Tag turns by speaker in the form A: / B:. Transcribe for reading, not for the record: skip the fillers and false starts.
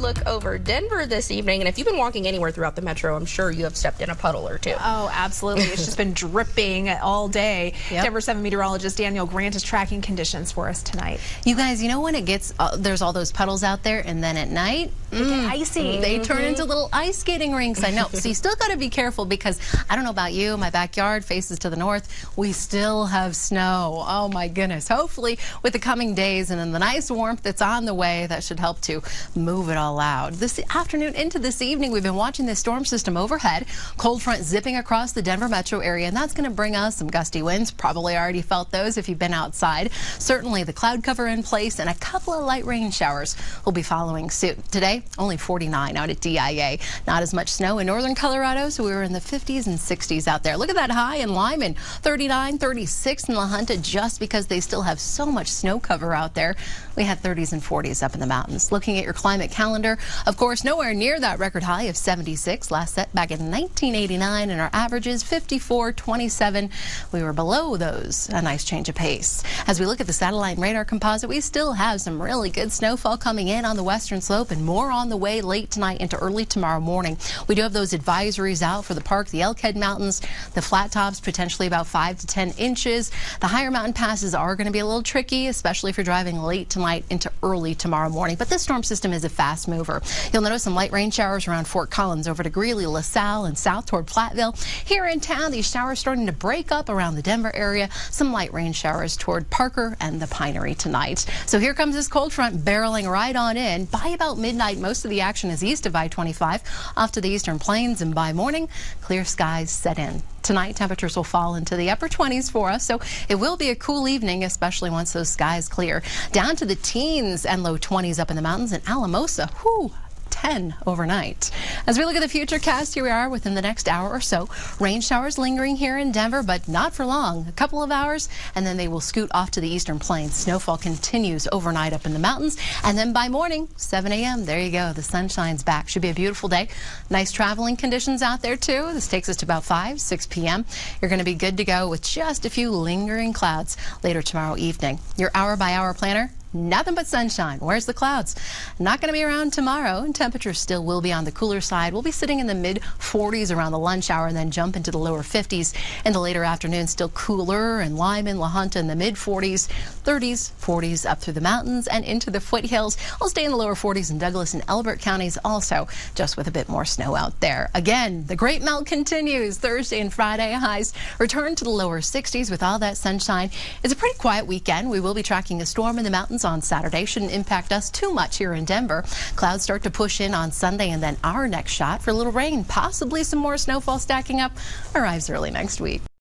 A: look over Denver this evening. And if you've been walking anywhere throughout the metro, I'm sure you have stepped in a puddle or two.
B: Oh, absolutely. It's just been dripping all day.
C: Yep.
B: Denver 7 meteorologist Danielle is tracking conditions for us tonight.
C: You guys, you know when it gets, there's all those puddles out there, and then at night,
B: They get icy.
C: they turn into little ice skating rinks. I know. So you still got to be careful because I don't know about you, my backyard faces to the north. We still have snow. Oh my goodness. Hopefully with the coming days and then the nice warmth that's on the way, that should help to move it all out. This afternoon into this evening, we've been watching this storm system overhead. Cold front zipping across the Denver metro area, and that's going to bring us some gusty winds. Probably already felt those if you've been outside. Certainly the cloud cover in place, and a couple of light rain showers will be following suit. Today, only 49 out at DIA. Not as much snow in northern Colorado, so we were in the 50s and 60s out there. Look at that high in Lyman, 39, 36 in La Junta, just because they still have so much snow cover out there. We had 30s and 40s up in the mountains. Looking at your climate calendar, of course, nowhere near that record high of 76, last set back in 1989, and our average is 54, 27. We were below those. A nice change of pace. As we look at the satellite and radar composite, we still have some really good snowfall coming in on the western slope and more on the way late tonight into early tomorrow morning. We do have those advisories out for the park, the Elkhead Mountains, the flat tops, potentially about 5 to 10 inches. The higher mountain passes are going to be a little tricky, especially if you're driving late tonight into early tomorrow morning. But this storm system is a fast mover. You'll notice some light rain showers around Fort Collins, over to Greeley, LaSalle, and south toward Platteville. Here in town, these showers starting to break up around the Denver area. Some light rain showers toward Parker and the Pinery tonight. So here comes this cold front barreling right on in. By about midnight, most of the action is east of I-25 off to the eastern plains, and by morning, clear skies set in. Tonight, temperatures will fall into the upper 20s for us, so it will be a cool evening, especially once those skies clear. Down to the teens and low 20s up in the mountains, and Alamosa, 10 overnight. As we look at the future cast, here we are within the next hour or so. Rain showers lingering here in Denver, but not for long. A couple of hours, and then they will scoot off to the eastern plains. Snowfall continues overnight up in the mountains, and then by morning, 7 a.m., there you go. The sun shines back. Should be a beautiful day. Nice traveling conditions out there, too. This takes us to about 6 p.m. You're going to be good to go with just a few lingering clouds later tomorrow evening. Your hour-by-hour planner, nothing but sunshine. Where's the clouds? Not going to be around tomorrow, and temperatures still will be on the cooler side. We'll be sitting in the mid-40s around the lunch hour and then jump into the lower 50s in the later afternoon. Still cooler in Lyman, La Junta in the mid-40s, 30s, 40s up through the mountains and into the foothills. We'll stay in the lower 40s in Douglas and Elbert counties also, just with a bit more snow out there. Again, the great melt continues. Thursday and Friday highs return to the lower 60s with all that sunshine. It's a pretty quiet weekend. We will be tracking a storm in the mountains on Saturday. Shouldn't impact us too much here in Denver. Clouds start to push in on Sunday, and then our next shot for a little rain, possibly some more snowfall stacking up, arrives early next week.